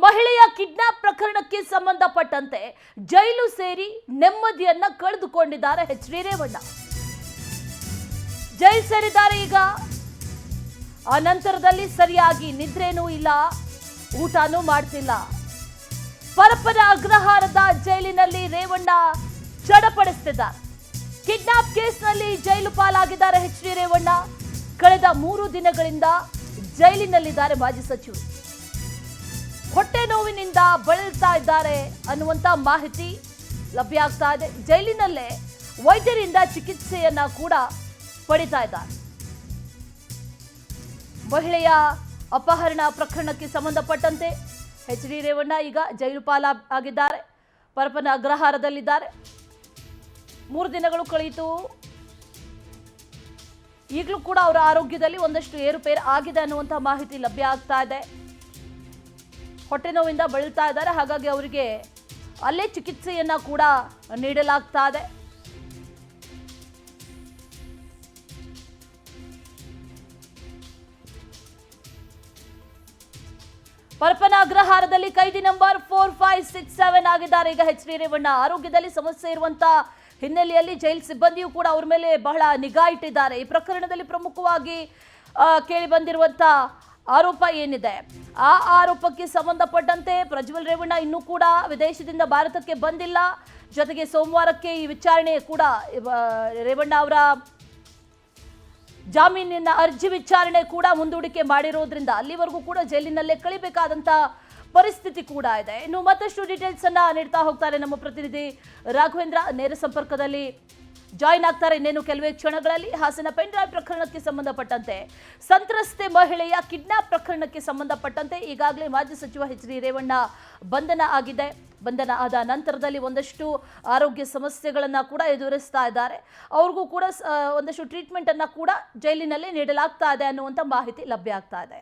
ಮಹಿಳೆಯ ಕಿಡ್ನಾಪ್ ಪ್ರಕರಣಕ್ಕೆ ಸಂಬಂಧಪಟ್ಟಂತೆ ಜೈಲು ಸೇರಿ ನೆಮ್ಮದಿಯನ್ನ ಕಳೆದುಕೊಂಡಿದ್ದಾರೆ ಎಚ್ ಡಿ ರೇವಣ್ಣ. ಜೈಲು ಸೇರಿದ್ದಾರೆ. ಈಗ ಆ ನಂತರದಲ್ಲಿ ಸರಿಯಾಗಿ ನಿದ್ರೇನೂ ಇಲ್ಲ, ಊಟನೂ ಮಾಡ್ತಿಲ್ಲ. ಪರಪ್ಪನ ಅಗ್ರಹಾರದ ಜೈಲಿನಲ್ಲಿ ರೇವಣ್ಣ ಚಡಪಡಿಸುತ್ತಿದ್ದಾರೆ. ಕಿಡ್ನಾಪ್ ಕೇಸ್ನಲ್ಲಿ ಜೈಲು ಪಾಲಾಗಿದ್ದಾರೆ ಎಚ್ ಡಿ ರೇವಣ್ಣ. ಕಳೆದ 3 ದಿನಗಳಿಂದ ಜೈಲಿನಲ್ಲಿದ್ದಾರೆ ಮಾಜಿ ಸಚಿವರು. ಹೊಟ್ಟೆ ನೋವಿನಿಂದ ಬಳಲ್ತಾ ಇದ್ದಾರೆ ಅನ್ನುವಂತ ಮಾಹಿತಿ ಲಭ್ಯ ಆಗ್ತಾ ಇದೆ. ಜೈಲಿನಲ್ಲೇ ವೈದ್ಯರಿಂದ ಚಿಕಿತ್ಸೆಯನ್ನ ಕೂಡ ಪಡಿತಾ ಇದ್ದಾರೆ. ಮಹಿಳೆಯ ಅಪಹರಣ ಪ್ರಕರಣಕ್ಕೆ ಸಂಬಂಧಪಟ್ಟಂತೆ ಎಚ್ ಡಿ ರೇವಣ್ಣ ಈಗ ಜೈಲು ಪಾಲಾಗಿದ್ದಾರೆ. ಪರಪ್ಪನ ಅಗ್ರಹಾರದಲ್ಲಿದ್ದಾರೆ. 3 ದಿನಗಳು ಕಳೆಯಿತು. ಈಗಲೂ ಕೂಡ ಅವರ ಆರೋಗ್ಯದಲ್ಲಿ ಒಂದಷ್ಟು ಏರುಪೇರು ಆಗಿದೆ ಅನ್ನುವಂಥ ಮಾಹಿತಿ ಲಭ್ಯ ಆಗ್ತಾ ಇದೆ. ಹೊಟ್ಟೆ ನೋವಿಂದ ಬಳಲ್ತಾ ಇದ್ದಾರೆ. ಹಾಗಾಗಿ ಅವರಿಗೆ ಅಲ್ಲೇ ಚಿಕಿತ್ಸೆಯನ್ನ ಕೂಡ ನೀಡಲಾಗ್ತಾ ಇದೆ. ಪರಪ್ಪನ ಅಗ್ರಹಾರದಲ್ಲಿ ಕೈದಿ ನಂಬರ್ 4567 ಆಗಿದ್ದಾರೆ ಈಗ ಎಚ್ ಡಿ ರೇವಣ್ಣ. ಆರೋಗ್ಯದಲ್ಲಿ ಸಮಸ್ಯೆ ಇರುವಂತ ಹಿನ್ನೆಲೆಯಲ್ಲಿ ಜೈಲು ಸಿಬ್ಬಂದಿಯೂ ಕೂಡ ಅವ್ರ ಮೇಲೆ ಬಹಳ ನಿಗಾ ಇಟ್ಟಿದ್ದಾರೆ. ಈ ಪ್ರಕರಣದಲ್ಲಿ ಪ್ರಮುಖವಾಗಿ ಕೇಳಿ ಬಂದಿರುವಂತ ಆರೋಪ ಏನಿದೆ, ಆ ಆರೋಪಕ್ಕೆ ಸಂಬಂಧಪಟ್ಟಂತೆ ಪ್ರಜ್ವಲ್ ರೇವಣ್ಣ ಇನ್ನೂ ಕೂಡ ವಿದೇಶದಿಂದ ಭಾರತಕ್ಕೆ ಬಂದಿಲ್ಲ. ಜೊತೆಗೆ ಸೋಮವಾರಕ್ಕೆ ಈ ವಿಚಾರಣೆ ಕೂಡ ರೇವಣ್ಣ ಅವರ ಜಾಮೀನಿನ ಅರ್ಜಿ ವಿಚಾರಣೆ ಕೂಡ ಮುಂದೂಡಿಕೆ ಮಾಡಿರೋದ್ರಿಂದ ಅಲ್ಲಿವರೆಗೂ ಕೂಡ ಜೈಲಿನಲ್ಲೇ ಕಳಿಬೇಕಾದಂತ ಪರಿಸ್ಥಿತಿ ಕೂಡ ಇದೆ. ಇನ್ನು ಮತ್ತಷ್ಟು ಡೀಟೇಲ್ಸ್ ಅನ್ನ ನೀಡ್ತಾ ಹೋಗ್ತಾರೆ ನಮ್ಮ ಪ್ರತಿನಿಧಿ ರಾಘವೇಂದ್ರ. ನೇರ ಸಂಪರ್ಕದಲ್ಲಿ ಜಾಯಿನ್ ಆಗ್ತಾರೆ ಇನ್ನೇನು ಕೆಲವೇ ಕ್ಷಣಗಳಲ್ಲಿ. ಹಾಸನ ಪೆನ್ ಡ್ರೈವ್ ಪ್ರಕರಣಕ್ಕೆ ಸಂಬಂಧಪಟ್ಟಂತೆ, ಸಂತ್ರಸ್ತೆ ಮಹಿಳೆಯ ಕಿಡ್ನಾಪ್ ಪ್ರಕರಣಕ್ಕೆ ಸಂಬಂಧಪಟ್ಟಂತೆ ಈಗಾಗಲೇ ಮಾಜಿ ಸಚಿವ ಎಚ್ ಡಿ ರೇವಣ್ಣ ಬಂಧನ ಆಗಿದೆ. ಬಂಧನ ಆದ ನಂತರದಲ್ಲಿ ಒಂದಷ್ಟು ಆರೋಗ್ಯ ಸಮಸ್ಯೆಗಳನ್ನ ಕೂಡ ಎದುರಿಸ್ತಾ ಇದ್ದಾರೆ. ಅವ್ರಿಗೂ ಕೂಡ ಒಂದಷ್ಟು ಟ್ರೀಟ್ಮೆಂಟ್ ಅನ್ನ ಕೂಡ ಜೈಲಿನಲ್ಲಿ ನೀಡಲಾಗ್ತಾ ಇದೆ ಅನ್ನುವಂಥ ಮಾಹಿತಿ ಲಭ್ಯ ಆಗ್ತಾ ಇದೆ.